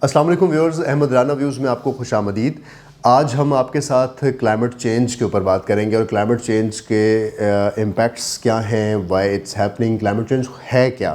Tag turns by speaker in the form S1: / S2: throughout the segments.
S1: अस्सलाम वालेकुम viewers, Ahmad Rana views में आपको खुशामदीद। आज हम आपके साथ क्लाइमेट चेंज के ऊपर बात करेंगे और क्लाइमेट चेंज के इम्पैक्ट्स क्या हैं, why it's happening, climate change है क्या,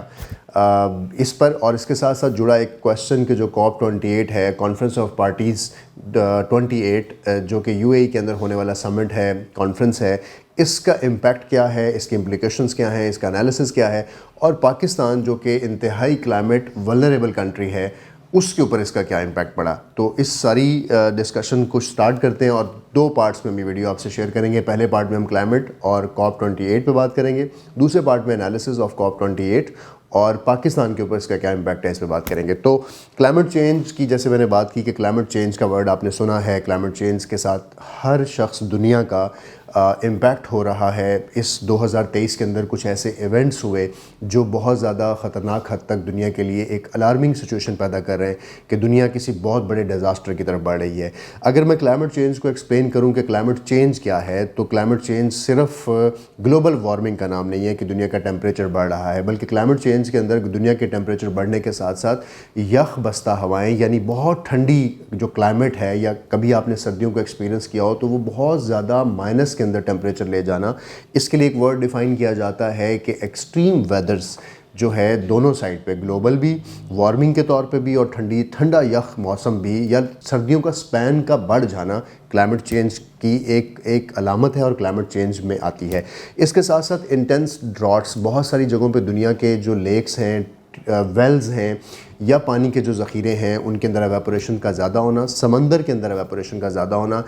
S1: इस पर और इसके साथ साथ जुड़ा एक क्वेश्चन कि जो COP28 है, कॉन्फ्रेंस ऑफ पार्टीज़ 28, जो कि यूएई के अंदर होने वाला समिट है, कॉन्फ्रेंस है, इसका इम्पैक्ट क्या है, इसके इम्प्लिकेशंस क्या हैं, इसका एनालिसिस क्या है, और पाकिस्तान जो कि इंतहाई क्लाइमेट वल्नरेबल कंट्री है उसके ऊपर इसका क्या इम्पैक्ट पड़ा। तो इस सारी डिस्कशन को स्टार्ट करते हैं और दो पार्ट्स में हम ये वीडियो आपसे शेयर करेंगे। पहले पार्ट में हम क्लाइमेट और COP28 पे बात करेंगे, दूसरे पार्ट में एनालिसिस ऑफ COP28 और पाकिस्तान के ऊपर इसका क्या इम्पैक्ट है इस पर बात करेंगे। तो क्लाइमेट चेंज की जैसे मैंने बात की कि क्लाइमेट चेंज का वर्ड आपने सुना है, क्लाइमेट चेंज के साथ हर शख्स दुनिया का इम्पैक्ट हो रहा है। इस 2023 के अंदर कुछ ऐसे इवेंट्स हुए जो बहुत ज़्यादा ख़तरनाक हद तक दुनिया के लिए एक अलार्मिंग सिचुएशन पैदा कर रहे हैं कि दुनिया किसी बहुत बड़े डिज़ास्टर की तरफ बढ़ रही है। अगर मैं क्लाइमेट चेंज को एक्सप्लेन करूं कि क्लाइमेट चेंज क्या है, तो क्लाइमेट चेंज सिर्फ ग्लोबल वार्मिंग का नाम नहीं है कि दुनिया का टेम्परेचर बढ़ रहा है, बल्कि क्लाइमेट चेंज के अंदर दुनिया के टेम्परेचर बढ़ने के साथ साथ यख बस्ता हवाएँ, यानी बहुत ठंडी जो क्लाइमेट है, या कभी आपने सर्दियों को एक्सपीरियंस किया हो तो वो बहुत ज़्यादा माइनस के अंदर टेम्परेचर ले जाना, इसके लिए एक वर्ड डिफ़ाइन किया जाता है कि एक्सट्रीम वेदर्स जो है दोनों साइड पे, ग्लोबल भी, वार्मिंग के तौर पे भी, और ठंडा यख मौसम भी, या सर्दियों का स्पैन का बढ़ जाना क्लाइमेट चेंज की एक अलामत है और क्लाइमेट चेंज में आती है। इसके साथ साथ इंटेंस ड्रॉट्स, बहुत सारी जगहों पे दुनिया के जो लेक्स हैं, वेल्स हैं, या पानी के जो ज़ख़ीरे हैं उनके अंदर एवेपोरेशन का ज़्यादा होना, समंदर के अंदर एवेपोरेशन का ज़्यादा होना,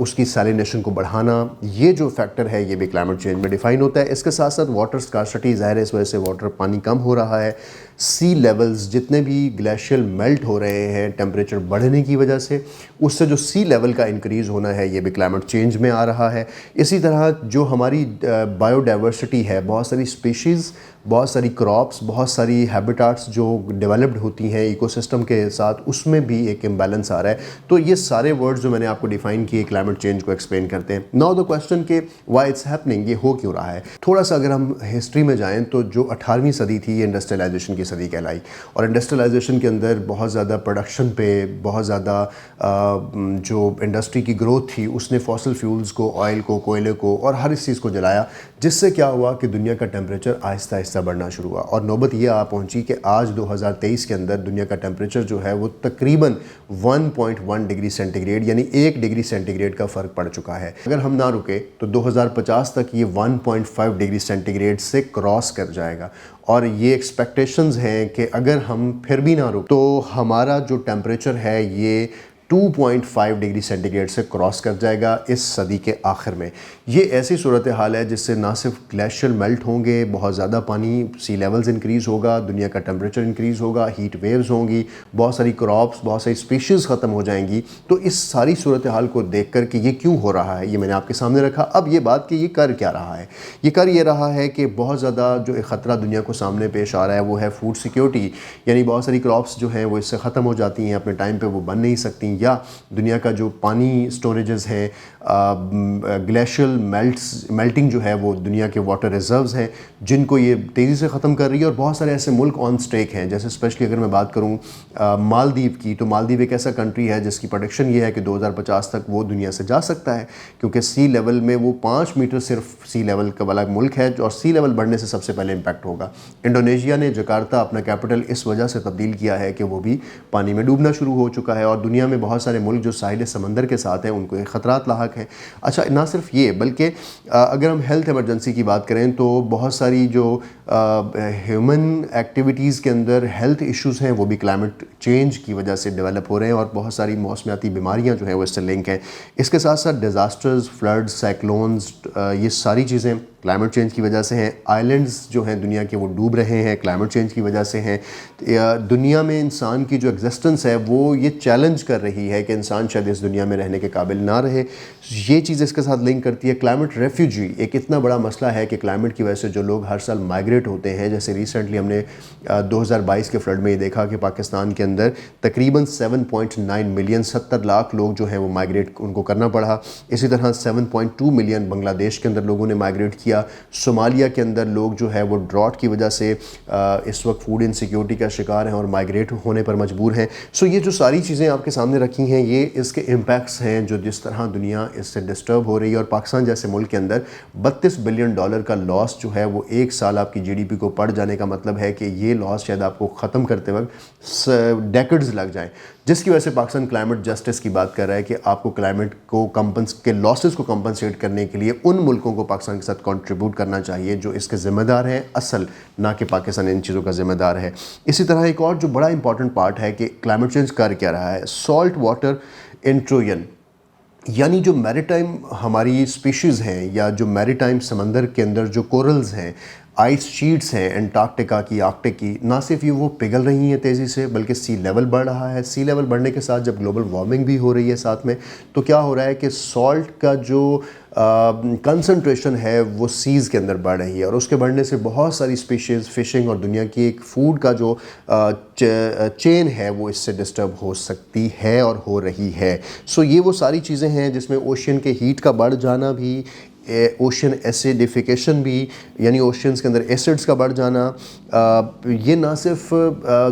S1: उसकी सैलिनेशन को बढ़ाना, ये जो फैक्टर है ये भी क्लाइमेट चेंज में डिफ़ाइन होता है। इसके साथ साथ वाटर स्कार्सिटी, ज़ाहिर है इस वजह से वाटर पानी कम हो रहा है। सी लेवल्स, जितने भी ग्लेशियल मेल्ट हो रहे हैं टेम्परेचर बढ़ने की वजह से, उससे जो सी लेवल का इंक्रीज़ होना है ये भी क्लाइमेट चेंज में आ रहा है। इसी तरह जो हमारी बायोडाइवर्सिटी है, बहुत सारी स्पीशीज़, बहुत सारी क्रॉप्स, बहुत सारी हैबिटाट्स जो डेवलप्ड होती हैं इकोसिस्टम के साथ, उसमें भी एक इम्बैलेंस आ रहा है। तो ये सारे वर्ड्स जो मैंने आपको डिफ़ाइन किए क्लाइमेट चेंज को एक्सप्लेन करते हैं। नाउ द क्वेश्चन के वाई इट्स हैपनिंग, ये हो क्यों रहा है। थोड़ा सा अगर हम हिस्ट्री में जाएं तो जो 18वीं सदी थी ये इंडस्ट्रियलाइजेशन की सदी कहलाई, और इंडस्ट्रियलाइजेशन के अंदर बहुत ज़्यादा प्रोडक्शन पे, बहुत ज़्यादा जो इंडस्ट्री की ग्रोथ थी उसने फॉसिल फ्यूल्स को, ऑयल को, कोयले को और हर इस चीज़ को जलाया, जिससे क्या हुआ कि दुनिया का टेम्परेचर आहिस्ता आहिस्ता बढ़ना शुरू हुआ, और नौबत ये आ पहुंची कि आज 2023 के अंदर दुनिया का टेम्परेचर जो है वो तकरीबन 1.1 डिग्री सेंटीग्रेड, यानी 1 डिग्री सेंटीग्रेड का फ़र्क पड़ चुका है। अगर हम ना रुके तो 2050 तक ये 1.5 डिग्री सेंटीग्रेड से क्रॉस कर जाएगा, और ये एक्सपेक्टेशंस हैं कि अगर हम फिर भी ना रुके तो हमारा जो टेम्परेचर है ये 2.5 डिग्री सेंटीग्रेड से क्रॉस कर जाएगा इस सदी के आखिर में। ये ऐसी सूरत हाल है जिससे ना सिर्फ ग्लेशियर मेल्ट होंगे, बहुत ज़्यादा पानी, सी लेवल्स इंक्रीज़ होगा, दुनिया का टेम्परेचर इंक्रीज़ होगा, हीट वेव्स होंगी, बहुत सारी क्रॉप्स, बहुत सारी स्पीशीज़ ख़त्म हो जाएंगी। तो इस सारी सूरत हाल को देख कर कि ये क्यों हो रहा है ये मैंने आपके सामने रखा। अब ये बात कि ये कर क्या रहा है, ये कर ये रहा है कि बहुत ज़्यादा जो एक ख़तरा दुनिया को सामने पेश आ रहा है वो है फूड सिक्योरिटी, यानी बहुत सारी क्रॉप्स जो हैं वो इससे ख़त्म हो जाती हैं, अपने टाइम पर वो बन नहीं सकती, या दुनिया का जो पानी स्टोरेजेस हैं, ग्लेशियल मेल्टिंग जो है वो दुनिया के वाटर रिजर्व्स हैं जिनको ये तेज़ी से ख़त्म कर रही है। और बहुत सारे ऐसे मुल्क ऑन स्टेक हैं, जैसे स्पेशली अगर मैं बात करूँ मालदीव की, तो मालदीव एक ऐसा कंट्री है जिसकी प्रेडिक्शन ये है कि 2050 तक वो दुनिया से जा सकता है, क्योंकि सी लेवल में वो 5 मीटर सिर्फ सी लेवल का वाला मुल्क है, और सी लेवल बढ़ने से सबसे पहले इम्पैक्ट होगा। इंडोनेशिया ने जकार्ता अपना कैपिटल इस वजह से तब्दील किया है कि वो भी पानी में डूबना शुरू हो चुका है, और दुनिया में बहुत सारे मुल्क जो साहिल समंदर के साथ हैं उनको ख़तरात लाहक हैं। अच्छा, ना सिर्फ ये, बल्कि अगर हम हेल्थ इमरजेंसी की बात करें तो बहुत सारी जो ह्यूमन एक्टिविटीज़ के अंदर हेल्थ इश्यूज़ हैं वो भी क्लाइमेट चेंज की वजह से डेवलप हो रहे हैं, और बहुत सारी मौसमियाती बीमारियां जो हैं वो इससे लिंक हैं। इसके साथ साथ डिज़ास्टर्स, फ्लड्स, साइक्लोन्स, ये सारी चीज़ें क्लाइमेट चेंज की वजह से हैं। आइलैंड्स जो हैं दुनिया के वो डूब रहे हैं, क्लाइमेट चेंज की वजह से हैं। दुनिया में इंसान की जो एग्जिस्टेंस है वो ये चैलेंज कर रही रही है कि इंसान शायद इस दुनिया में रहने के काबिल ना रहे। ये चीज़ इसके साथ लिंक करती है। क्लाइमेट रेफ्यूजी एक इतना बड़ा मसला है कि क्लाइमेट की वजह से जो लोग हर साल माइग्रेट होते हैं, जैसे रिसेंटली हमने 2022 के फ्लड में ये देखा कि पाकिस्तान के अंदर तकरीबन 7.9 मिलियन 70 लाख लोग जो हैं वो माइग्रेट उनको करना पड़ा। इसी तरह 7.2 मिलियन बांग्लादेश के अंदर लोगों ने माइग्रेट किया। सोमालिया के अंदर लोग जो है वो ड्रॉट की वजह से इस वक्त फूड इनसिक्योरिटी का शिकार हैं और माइग्रेट होने पर मजबूर हैं। सो ये जो सारी चीज़ें आपके सामने रखी हैं, ये इसके इम्पैक्ट्स हैं जो जिस तरह दुनिया इससे डिस्टर्ब हो रही है। और पाकिस्तान जैसे मुल्क के अंदर $32 बिलियन का लॉस जो है वो एक साल आपकी जीडीपी को पड़ जाने का मतलब है कि ये लॉस शायद आपको ख़त्म करते वक्त डेकेड्स लग जाएं, जिसकी वजह से पाकिस्तान क्लाइमेट जस्टिस की बात कर रहा है कि आपको क्लाइमेट को के लॉसेस को कंपनसेट करने के लिए उन मुल्कों को पाकिस्तान के साथ कंट्रीब्यूट करना चाहिए जो इसके ज़िम्मेदार हैं, असल ना कि पाकिस्तान इन चीज़ों का ज़िम्मेदार है। इसी तरह एक और जो बड़ा इंपॉर्टेंट पार्ट है कि क्लाइमेट चेंज कर क्या रहा है, सॉल्ट वाटर इंट्रूजन, यानी जो मैरीटाइम हमारी स्पीशीज़ हैं या जो मैरीटाइम समंदर के अंदर जो कोरल्स हैं, आइस शीट्स हैं एंटार्क्टिका की, आर्कटिक की, ना सिर्फ ये वो पिघल रही हैं तेज़ी से, बल्कि सी लेवल बढ़ रहा है। सी लेवल बढ़ने के साथ जब ग्लोबल वार्मिंग भी हो रही है साथ में, तो क्या हो रहा है कि सॉल्ट का जो कंसंट्रेशन है वो सीज़ के अंदर बढ़ रही है और उसके बढ़ने से बहुत सारी स्पीशीज़, फ़िशिंग और दुनिया की एक फ़ूड का जो चेन है वो इससे डिस्टर्ब हो सकती है और हो रही है। सो ये वो सारी चीज़ें हैं जिसमें ओशन के हीट का बढ़ जाना भी, ओशन एसिडिफिकेशन भी, यानी ओशंस के अंदर एसिड्स का बढ़ जाना, ये ना सिर्फ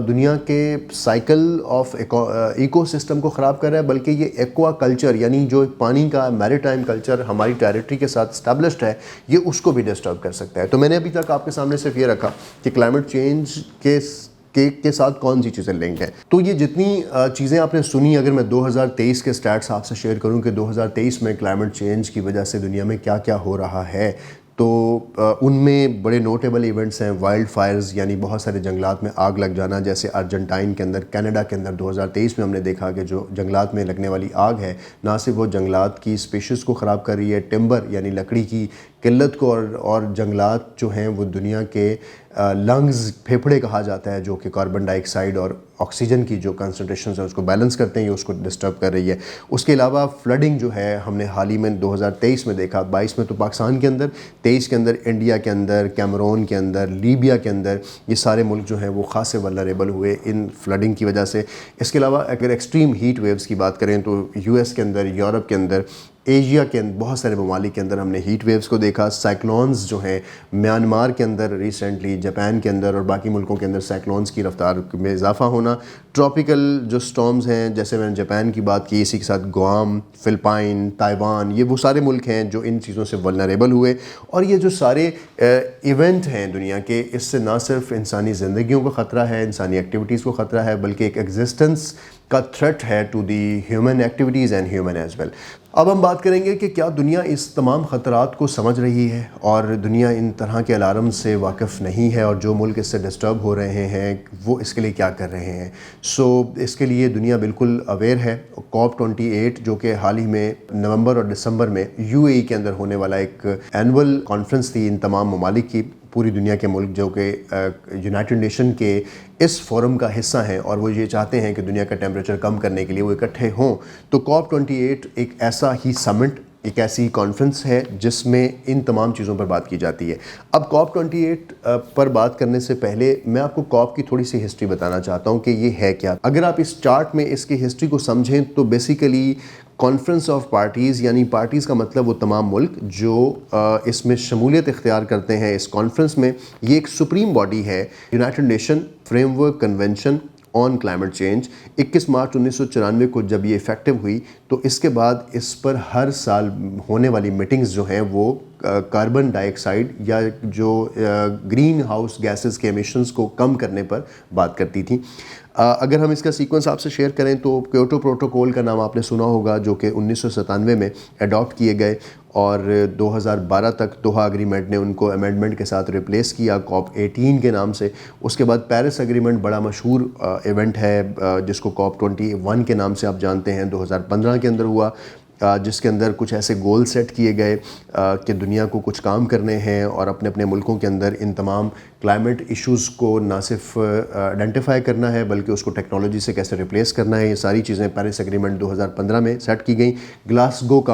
S1: दुनिया के साइकिल ऑफ इकोसिस्टम को ख़राब कर रहा है, बल्कि ये एक्वा कल्चर यानी जो पानी का मैरीटाइम कल्चर हमारी टेरिटरी के साथ स्टैब्लिश्ड है, ये उसको भी डिस्टर्ब कर सकता है। तो मैंने अभी तक आपके सामने सिर्फ ये रखा कि क्लाइमेट चेंज के साथ कौन सी चीज़ें लिंक हैं। तो ये जितनी चीज़ें आपने सुनी, अगर मैं 2023 के स्टैट्स आपसे शेयर करूं कि 2023 में क्लाइमेट चेंज की वजह से दुनिया में क्या क्या हो रहा है, तो उनमें बड़े नोटेबल इवेंट्स हैं। वाइल्ड फायर्स यानी बहुत सारे जंगलात में आग लग जाना, जैसे अर्जेंटाइन के अंदर, कनाडा के अंदर 2023 में हमने देखा कि जो जंगलात में लगने वाली आग है ना सिर्फ वो जंगलात की स्पीशीज़ को ख़राब कर रही है, टिम्बर यानी लकड़ी की किल्लत को, और जंगलात जो हैं वो दुनिया के लंग्स, फेफड़े कहा जाता है, जो कि कार्बन डाइऑक्साइड और ऑक्सीजन की जो कंसंट्रेशन है उसको बैलेंस करते हैं, ये उसको डिस्टर्ब कर रही है। उसके अलावा फ्लडिंग जो है हमने हाल ही में 2023 में देखा, 22 में तो पाकिस्तान के अंदर, 23 के अंदर इंडिया के अंदर, कैमरून के अंदर, लीबिया के अंदर, ये सारे मुल्क जो हैं वो ख़ासे वल्नरेबल हुए इन फ्लडिंग की वजह से। इसके अलावा अगर एक्सट्रीम हीट वेव्स की बात करें तो यूएस के अंदर, यूरोप के अंदर, एशिया के अंदर बहुत सारे ममालिक के अंदर हमने हीट वेव्स को देखा। साइक्लोन्स जो हैं म्यांमार के अंदर रिसेंटली, जापान के अंदर और बाकी मुल्कों के अंदर साइक्लोन्स की रफ्तार में इजाफा होना। ट्रॉपिकल जो स्टॉर्म्स हैं, जैसे मैंने जापान की बात की, इसी के साथ गुआम, फ़िलिपाइन, ताइवान, ये वो सारे मुल्क हैं जो इन चीज़ों से वल्नरेबल हुए। और ये जो सारे इवेंट हैं दुनिया के, इससे ना सिर्फ इंसानी ज़िंदगियों को ख़तरा है, इंसानी एक्टिविटीज़ को ख़तरा है, बल्कि एक एग्जिस्टेंस का थ्रेट है to the human activities and human as well. अब हम बात करेंगे कि क्या दुनिया इस तमाम ख़तरात को समझ रही है और दुनिया इन तरह के अलार्म से वाकिफ़ नहीं है, और जो मुल्क इससे डिस्टर्ब हो रहे हैं वो इसके लिए क्या कर रहे हैं। सो इसके लिए दुनिया बिल्कुल अवेयर है। COP28 जो कि हाल ही में नवंबर और दिसंबर में UAE के अंदर होने वाला एक एनुअल कॉन्फ्रेंस थी इन तमाम ममालिक की, पूरी दुनिया के मुल्क जो कि यूनाइटेड नेशन के इस फोरम का हिस्सा हैं और वो ये चाहते हैं कि दुनिया का टेम्परेचर कम करने के लिए वो इकट्ठे हों। तो COP28 एक ऐसा ही समिट, एक ऐसी कॉन्फ्रेंस है जिसमें इन तमाम चीज़ों पर बात की जाती है। अब COP28 पर बात करने से पहले मैं आपको COP की थोड़ी सी हिस्ट्री बताना चाहता हूँ कि ये है क्या। अगर आप इस चार्ट में इसकी हिस्ट्री को समझें तो बेसिकली कॉन्फ्रेंस ऑफ पार्टीज़, यानी पार्टीज़ का मतलब वो तमाम मुल्क जो इसमें शमूलियत इख्तियार करते हैं इस कॉन्फ्रेंस में। ये एक सुप्रीम बॉडी है, United nation framework convention on climate change. 21 मार्च 1994 को जब ये इफ़ेक्टिव हुई, तो इसके बाद इस पर हर साल होने वाली मीटिंग्स जो हैं वो कार्बन डाइऑक्साइड या जो ग्रीन हाउस गैसेस के एमिशंस को कम करने पर बात करती थी। अगर हम इसका सीक्वेंस आपसे शेयर करें तो क्योटो प्रोटोकॉल का नाम आपने सुना होगा, जो कि 1997 में अडॉप्ट किए गए और 2012 तक दोहा अग्रीमेंट ने उनको अमेंडमेंट के साथ रिप्लेस किया COP18 के नाम से। उसके बाद पेरिस एग्रीमेंट बड़ा मशहूर इवेंट है जिसको COP21 के नाम से आप जानते हैं, 2015 के अंदर हुआ। जिसके अंदर कुछ ऐसे गोल सेट किए गए कि दुनिया को कुछ काम करने हैं और अपने अपने मुल्कों के अंदर इन तमाम क्लाइमेट इश्यूज़ को ना सिर्फ आइडेंटिफाई करना है बल्कि उसको टेक्नोलॉजी से कैसे रिप्लेस करना है। ये सारी चीज़ें पेरिस एग्रीमेंट 2015 में सेट की गई। ग्लासगो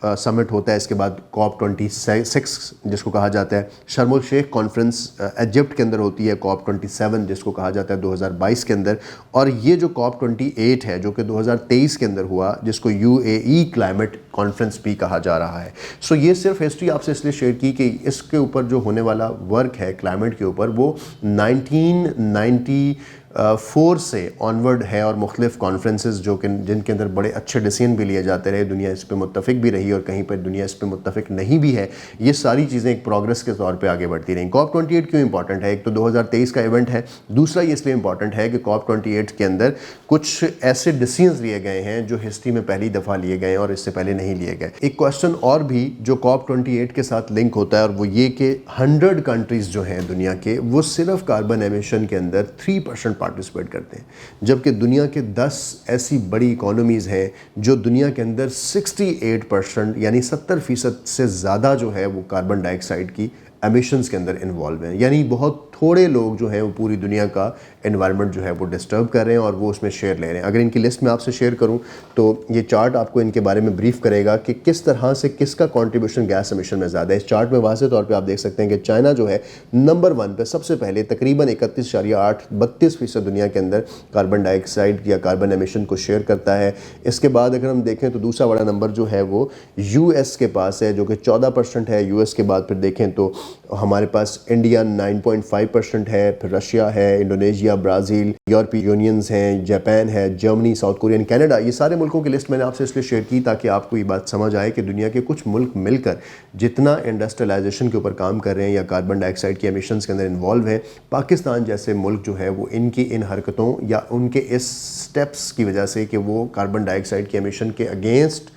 S1: समिट होता है, इसके बाद COP26 जिसको कहा जाता है। शर्म एल शेख कॉन्फ्रेंस इजिप्ट के अंदर होती है, COP27 जिसको कहा जाता है 2022 के अंदर। और ये जो COP28 है जो कि 2023 के अंदर हुआ, जिसको UAE क्लाइमेट कॉन्फ्रेंस भी कहा जा रहा है। सो ये सिर्फ हिस्ट्री आपसे इसलिए शेयर की कि इसके ऊपर जो होने वाला वर्क है क्लाइमेट के ऊपर वो 1994 से ऑनवर्ड है और मुख्तलिफ कॉन्फ्रेंसेस जो कि जिनके अंदर बड़े अच्छे डिसीजन भी लिए जाते रहे, दुनिया इस पर मुत्तफिक भी रही और कहीं पर दुनिया इस पर मुत्तफिक नहीं भी है। ये सारी चीज़ें एक प्रोग्रेस के तौर पे आगे बढ़ती रहीं। COP28 क्यों इंपॉर्टेंट है? एक तो 2023 का इवेंट है, दूसरा ये इसलिए इंपॉर्टेंट है कि COP28 के अंदर कुछ ऐसे डिसीजंस लिए गए हैं जो हिस्ट्री में पहली दफ़ा लिए गए और इससे पहले नहीं लिए गए। एक क्वेश्चन और भी जो COP28 के साथ लिंक होता है और वो ये कि 100 कंट्रीज़ जो हैं दुनिया के वो सिर्फ कार्बन एमिशन के अंदर 3% पार्टिसिपेट करते हैं, जबकि दुनिया के 10 ऐसी बड़ी इकोनॉमीज़ हैं जो दुनिया के अंदर 68% यानी 70% से ज़्यादा जो है वो कार्बन डाइऑक्साइड की एमिशंस के अंदर इन्वॉल्व हैं। यानी बहुत थोड़े लोग जो हैं वो पूरी दुनिया का एनवायरनमेंट जो है वो डिस्टर्ब कर रहे हैं और वो उसमें शेयर ले रहे हैं। अगर इनकी लिस्ट में आपसे शेयर करूं तो ये चार्ट आपको इनके बारे में ब्रीफ करेगा कि किस तरह से किसका कंट्रीब्यूशन गैस एमिशन में ज़्यादा है। इस चार्ट में वाज़ेह तौर पे आप देख सकते हैं कि चाइना जो है नंबर 1 पे सबसे पहले तकरीबन 31.32% दुनिया के अंदर कार्बन डाइऑक्साइड या कार्बन एमिशन को शेयर करता है। इसके बाद अगर हम देखें तो दूसरा बड़ा नंबर जो है वो US के पास है जो कि 14% है। US के बाद फिर देखें तो हमारे पास इंडिया 9.5% है, फिर रशिया है, इंडोनेशिया, ब्राज़ील, यूरोपीय यूनियंस हैं, जापान है, जर्मनी, साउथ कोरिया, कनाडा। ये सारे मुल्कों की लिस्ट मैंने आपसे इसलिए शेयर की ताकि आपको ये बात समझ आए कि दुनिया के कुछ मुल्क मिलकर जितना इंडस्ट्रियलाइजेशन के ऊपर काम कर रहे हैं या कार्बन डाइऑक्साइड की एमिशंस के अंदर इन्वॉल्व है, पाकिस्तान जैसे मुल्क जो है वो इनकी इन हरकतों या उनके इस स्टेप्स की वजह से कि वो कार्बन डाइऑक्साइड की एमिशन के अगेंस्ट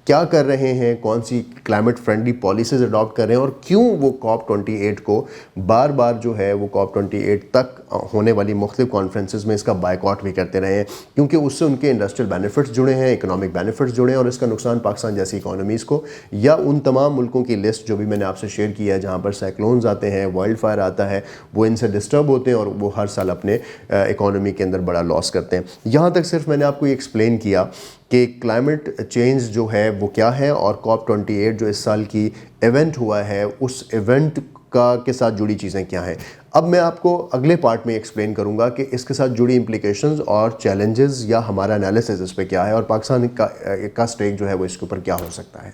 S1: क्या कर रहे हैं, कौन सी क्लाइमेट फ्रेंडली पॉलिसीज अडॉप्ट कर रहे हैं और क्यों वो COP28 को बार बार जो है वो COP28 तक होने वाली मुख्तलिफ कॉन्फ्रेंसेस में इसका बायकॉट भी करते रहे हैं, क्योंकि उससे उनके इंडस्ट्रियल बेनिफिट्स जुड़े हैं, इकोनॉमिक बेनिफिट्स जुड़े हैं और इसका नुकसान पाकिस्तान जैसी इकोनॉमीज़ को या उन तमाम मुल्कों की लिस्ट जो भी मैंने आपसे शेयर किया है जहाँ पर साइक्लोन्स आते हैं, वाइल्ड फायर आता है, वो इनसे डिस्टर्ब होते हैं और वो हर साल अपने इकोनॉमी के अंदर बड़ा लॉस करते हैं। यहाँ तक सिर्फ मैंने आपको ये एक्सप्लेन किया कि क्लाइमेट चेंज जो है वो क्या है और COP28 जो इस साल की इवेंट हुआ है उस इवेंट का के साथ जुड़ी चीज़ें क्या हैं। अब मैं आपको अगले पार्ट में एक्सप्लेन करूंगा कि इसके साथ जुड़ी इम्प्लिकेशंस और चैलेंजेस या हमारा एनालिसिस इस पे क्या है और पाकिस्तान का स्टेक जो है वो इसके ऊपर क्या हो सकता है।